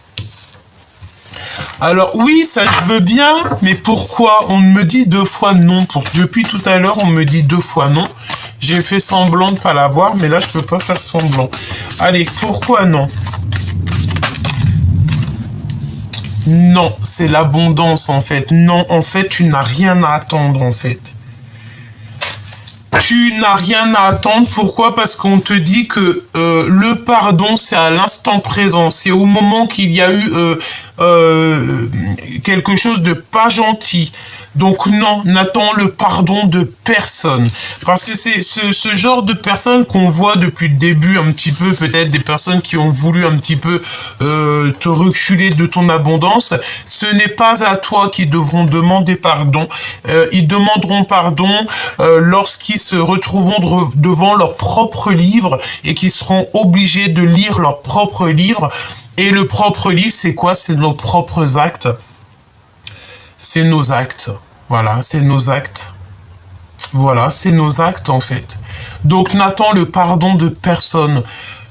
S1: Alors oui, ça je veux bien, mais pourquoi on me dit 2 fois non? Depuis tout à l'heure, on me dit 2 fois non. J'ai fait semblant de pas l'avoir, mais là, je peux pas faire semblant. Allez, pourquoi non? Non, c'est l'abondance en fait. Non, en fait, tu n'as rien à attendre en fait. Tu n'as rien à attendre. Pourquoi? Parce qu'on te dit que le pardon, c'est à l'instant présent. C'est au moment qu'il y a eu quelque chose de pas gentil. Donc non, n'attends le pardon de personne. Parce que c'est ce genre de personnes qu'on voit depuis le début un petit peu, peut-être des personnes qui ont voulu un petit peu te reculer de ton abondance. Ce n'est pas à toi qu'ils devront demander pardon. Ils demanderont pardon lorsqu'ils se retrouveront devant leur propre livre et qu'ils seront obligés de lire leur propre livre. Et le propre livre, c'est quoi? C'est nos propres actes. C'est nos actes. Voilà, c'est nos actes. Voilà, c'est nos actes en fait. Donc n'attends le pardon de personne.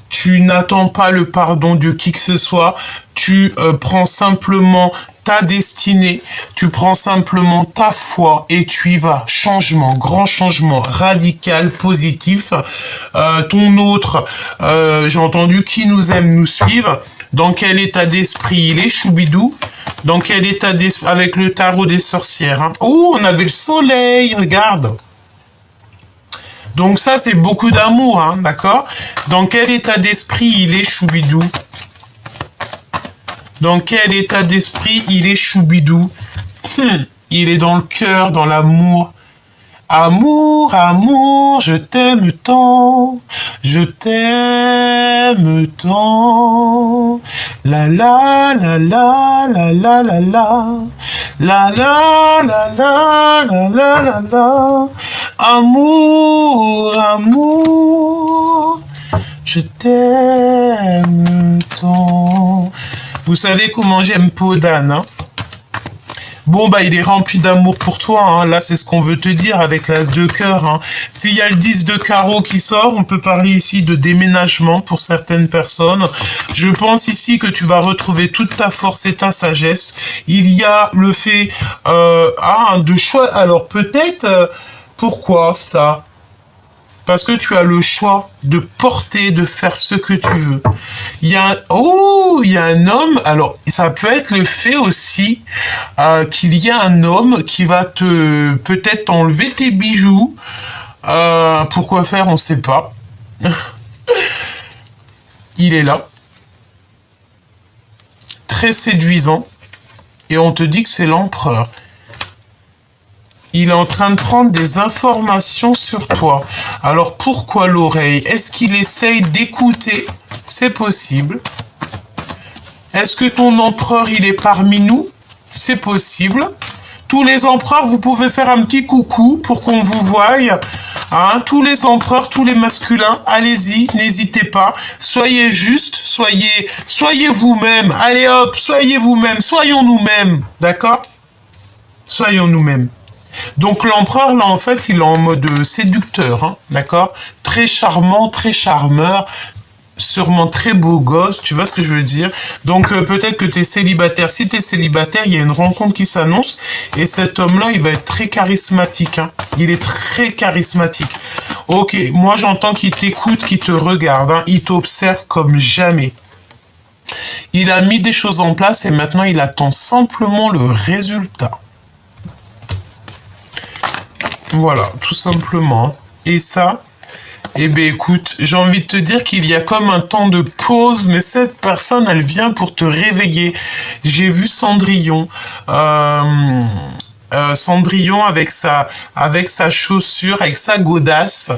S1: Tu n'attends pas le pardon de qui que ce soit. Tu prends simplement ta destinée, tu prends simplement ta foi et tu y vas. Changement, grand changement, radical, positif. Ton autre, j'ai entendu qui nous aime nous suivre. Dans quel état d'esprit il est, choubidou? Dans quel état d'esprit? Avec le tarot des sorcières. Hein. Oh, on avait le soleil, regarde. Donc ça, c'est beaucoup d'amour, hein, d'accord? Dans quel état d'esprit il est, Choubidou? Dans quel état d'esprit il est, Choubidou? Il est dans le cœur, dans l'amour. Amour, amour, je t'aime tant, je t'aime tant. La la la la la la la la. La la la la la la la la. Amour, amour, je t'aime tant. Vous savez comment j'aime Podane, hein? Bon, bah, il est rempli d'amour pour toi, hein. Là, c'est ce qu'on veut te dire avec l'as de cœur, hein. S'il y a le 10 de carreau qui sort, on peut parler ici de déménagement pour certaines personnes. Je pense ici que tu vas retrouver toute ta force et ta sagesse. Il y a le fait, de choix. Alors, peut-être, pourquoi ça? Parce que tu as le choix de porter, de faire ce que tu veux. Il y a un homme, alors ça peut être le fait aussi qu'il y a un homme qui va peut-être enlever tes bijoux. Pourquoi faire, on ne sait pas. Il est là. Très séduisant. Et on te dit que c'est l'empereur. Il est en train de prendre des informations sur toi. Alors pourquoi l'oreille? Est-ce qu'il essaye d'écouter? C'est possible. Est-ce que ton empereur, il est parmi nous? C'est possible. Tous les empereurs, vous pouvez faire un petit coucou pour qu'on vous voie. Hein, tous les empereurs, tous les masculins, allez-y, n'hésitez pas. Soyez justes, soyez vous-même. Allez hop, soyez vous-même, soyons nous-mêmes. D'accord? Soyons nous-mêmes. Donc l'empereur, là, en fait, il est en mode séducteur, hein, d'accord? Très charmant, très charmeur, sûrement très beau gosse, tu vois ce que je veux dire? Donc peut-être que tu es célibataire. Si tu es célibataire, il y a une rencontre qui s'annonce, et cet homme-là, il va être très charismatique, hein. Il est très charismatique. Ok, moi j'entends qu'il t'écoute, qu'il te regarde, hein. Il t'observe comme jamais. Il a mis des choses en place, et maintenant il attend simplement le résultat. Voilà, tout simplement. Et ça, eh bien écoute, j'ai envie de te dire qu'il y a comme un temps de pause, mais cette personne, elle vient pour te réveiller. J'ai vu Cendrillon. Cendrillon avec sa chaussure, avec sa godasse.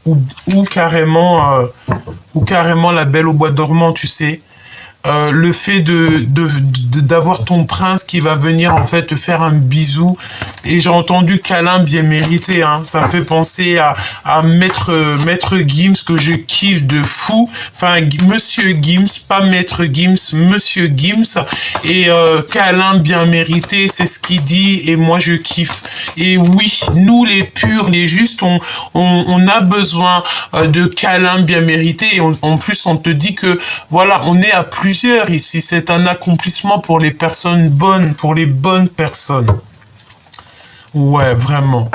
S1: Ou carrément la Belle au bois dormant, tu sais. Le fait d'avoir ton prince qui va venir en fait te faire un bisou, et j'ai entendu câlin bien mérité, hein. Ça me fait penser à Maître Gims, que je kiffe de fou, enfin Monsieur Gims, pas Maître Gims, Monsieur Gims, et câlin bien mérité, c'est ce qu'il dit, et moi je kiffe. Et oui, nous les purs, les justes, on a besoin de câlins bien mérités, et en plus on te dit que voilà, on est à plusieurs ici, c'est un accomplissement pour les personnes bonnes, pour les bonnes personnes. Ouais, vraiment.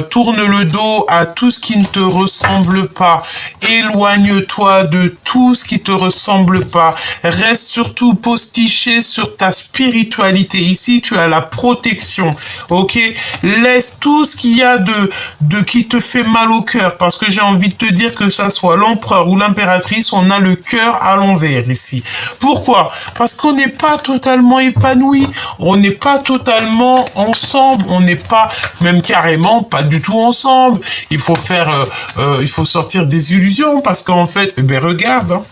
S1: Tourne le dos à tout ce qui ne te ressemble pas. Éloigne-toi de tout ce qui te ressemble pas. Reste surtout postiché sur ta spiritualité. Ici, tu as la protection. Ok? Laisse tout ce qu'il y a de qui te fait mal au cœur. Parce que j'ai envie de te dire que ça soit l'empereur ou l'impératrice, on a le cœur à l'envers ici. Pourquoi? Parce qu'on n'est pas totalement épanoui. On n'est pas totalement ensemble. On n'est pas même carrément pas du tout ensemble. Il faut il faut sortir des illusions, parce qu'en fait, regarde, hein.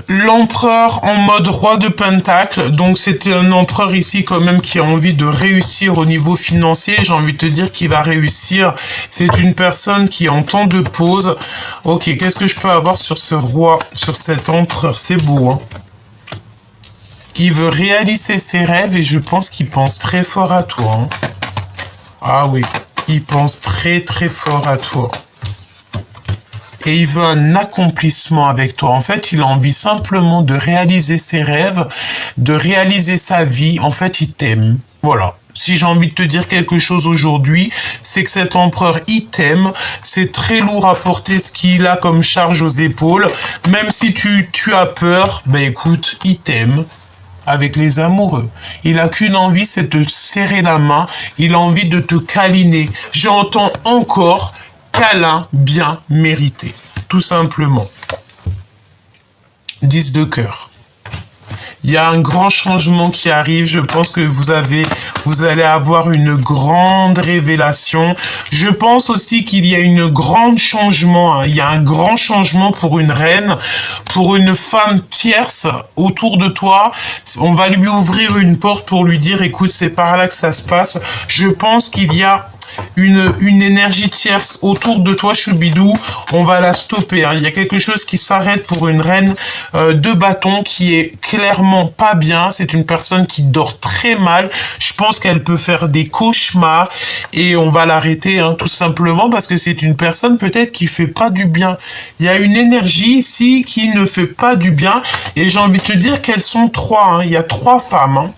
S1: L'empereur en mode roi de pentacle, donc c'est un empereur ici quand même qui a envie de réussir au niveau financier. J'ai envie de te dire qu'il va réussir. C'est une personne qui est en temps de pause. Ok, qu'est-ce que je peux avoir sur ce roi, sur cet empereur? C'est beau, hein. Il veut réaliser ses rêves, et je pense qu'il pense très fort à toi, hein. Ah oui, il pense très très fort à toi. Et il veut un accomplissement avec toi. En fait, il a envie simplement de réaliser ses rêves, de réaliser sa vie. En fait, il t'aime. Voilà. Si j'ai envie de te dire quelque chose aujourd'hui, c'est que cet empereur, il t'aime. C'est très lourd à porter ce qu'il a comme charge aux épaules. Même si tu as peur, écoute, il t'aime. avec les amoureux. Il a qu'une envie, c'est de te serrer la main. Il a envie de te câliner. J'entends encore câlin bien mérité. Tout simplement. 10 de cœur. Il y a un grand changement qui arrive. Je pense que vous allez avoir une grande révélation. Je pense aussi qu'il y a une grande changement. Il y a un grand changement pour une reine, pour une femme tierce autour de toi. On va lui ouvrir une porte pour lui dire, écoute, c'est par là que ça se passe. Je pense qu'il y a une énergie tierce autour de toi, Choubidou, on va la stopper. Hein. Il y a quelque chose qui s'arrête pour une reine de bâton qui est clairement pas bien. C'est une personne qui dort très mal. Je pense qu'elle peut faire des cauchemars et on va l'arrêter hein, tout simplement parce que c'est une personne peut-être qui fait pas du bien. Il y a une énergie ici qui ne fait pas du bien et j'ai envie de te dire qu'elles sont trois. Hein. Il y a 3 femmes. Hein.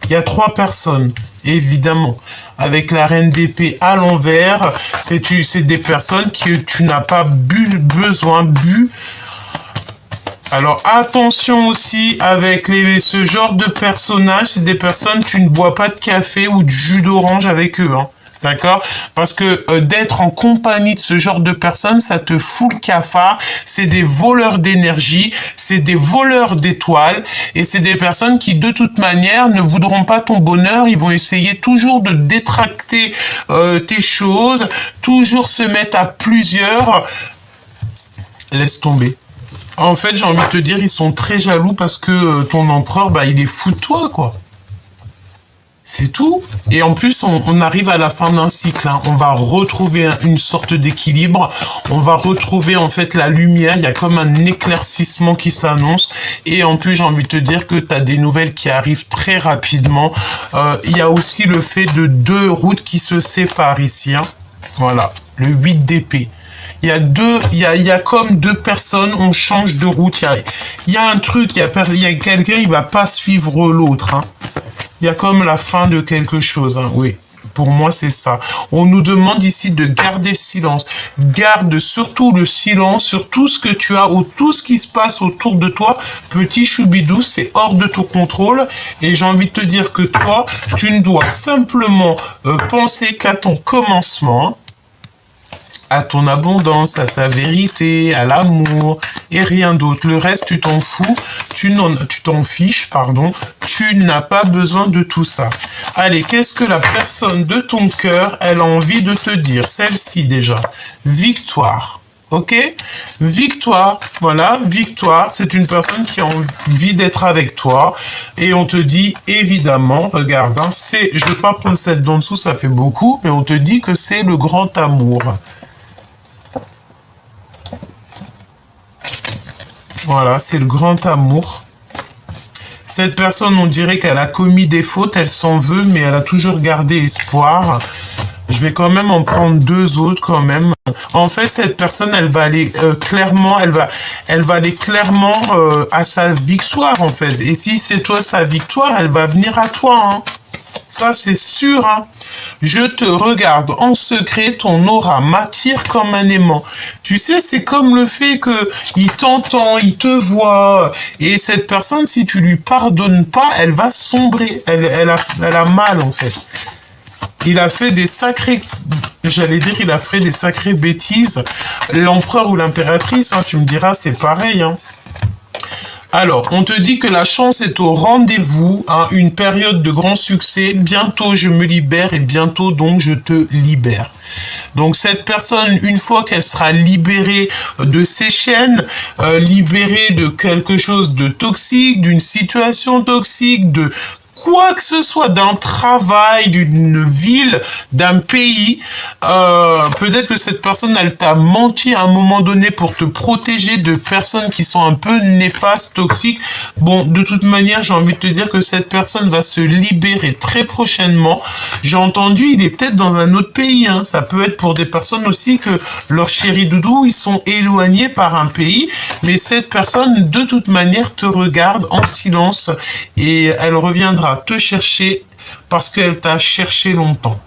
S1: Il y a 3 personnes. Évidemment, avec la reine d'épée à l'envers, c'est des personnes que tu n'as pas besoin. Alors attention aussi avec ce genre de personnages, c'est des personnes, tu ne bois pas de café ou de jus d'orange avec eux, hein. D'accord? Parce que d'être en compagnie de ce genre de personnes, ça te fout le cafard. C'est des voleurs d'énergie, c'est des voleurs d'étoiles, et c'est des personnes qui, de toute manière, ne voudront pas ton bonheur. Ils vont essayer toujours de détracter tes choses, toujours se mettre à plusieurs. Laisse tomber. En fait, j'ai envie de te dire, ils sont très jaloux parce que ton empereur, bah, il est fou de toi, quoi. C'est tout. Et en plus, on arrive à la fin d'un cycle. Hein. On va retrouver une sorte d'équilibre. On va retrouver en fait la lumière. Il y a comme un éclaircissement qui s'annonce. Et en plus, j'ai envie de te dire que tu as des nouvelles qui arrivent très rapidement. Il y a aussi le fait de 2 routes qui se séparent ici. Hein. Voilà, le 8 d'épée. Il y a comme 2 personnes, on change de route. Il y a un truc, il y a quelqu'un, il va pas suivre l'autre. Hein. Il y a comme la fin de quelque chose, hein, oui. Pour moi, c'est ça. On nous demande ici de garder le silence. Garde surtout le silence sur tout ce que tu as ou tout ce qui se passe autour de toi. Petit Choubidou, c'est hors de ton contrôle. Et j'ai envie de te dire que toi, tu ne dois simplement penser qu'à ton commencement, à ton abondance, à ta vérité, à l'amour et rien d'autre. Le reste, tu t'en fous, tu t'en fiches, pardon. Tu n'as pas besoin de tout ça. Allez, qu'est-ce que la personne de ton cœur, elle a envie de te dire? Celle-ci déjà. Victoire. Ok? Victoire. Voilà, victoire. C'est une personne qui a envie d'être avec toi. Et on te dit, évidemment, regarde, hein, je ne vais pas prendre celle d'en dessous, ça fait beaucoup, mais on te dit que c'est le grand amour. Voilà, c'est le grand amour. Cette personne, on dirait qu'elle a commis des fautes, elle s'en veut, mais elle a toujours gardé espoir. Je vais quand même en prendre 2 autres quand même. En fait, cette personne, elle va aller clairement, elle va aller clairement à sa victoire en fait. Et si c'est toi sa victoire, elle va venir à toi. Hein. Ça, c'est sûr. Hein. Je te regarde en secret, ton aura m'attire comme un aimant. Tu sais, c'est comme le fait que il t'entend, il te voit. Et cette personne, si tu lui pardonnes pas, elle va sombrer. Elle a mal, en fait. Il a fait des sacrées... J'allais dire, il a fait des sacrées bêtises. L'empereur ou l'impératrice, hein, tu me diras, c'est pareil, hein. Alors, on te dit que la chance est au rendez-vous, hein, une période de grand succès. Bientôt, je me libère et bientôt, donc, je te libère. Donc, cette personne, une fois qu'elle sera libérée de ses chaînes, libérée de quelque chose de toxique, d'une situation toxique, de quoi que ce soit, d'un travail, d'une ville, d'un pays, peut-être que cette personne, elle t'a menti à un moment donné pour te protéger de personnes qui sont un peu néfastes, toxiques. Bon, de toute manière, j'ai envie de te dire que cette personne va se libérer très prochainement. J'ai entendu, il est peut-être dans un autre pays, hein. Ça peut être pour des personnes aussi que leurs chéris doudous, ils sont éloignés par un pays, mais cette personne, de toute manière, te regarde en silence et elle reviendra te chercher parce qu'elle t'a cherché longtemps.